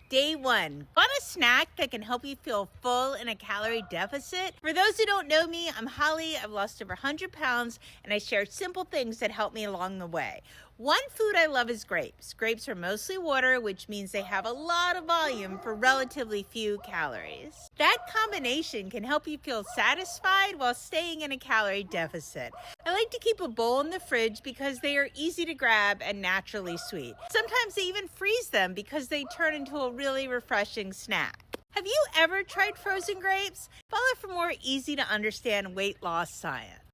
Day one, want a snack that can help you feel full in a calorie deficit? For those who don't know me, I'm Holly. I've lost over 100 pounds and I share simple things that help me along the way. One food I love is grapes. Grapes are mostly water, which means they have a lot of volume for relatively few calories. That combination can help you feel satisfied while staying in a calorie deficit. I like to keep a bowl in the fridge because they are easy to grab and naturally sweet. Sometimes I even freeze them because they turn into a really refreshing snack. Have you ever tried frozen grapes? Follow for more easy to understand weight loss science.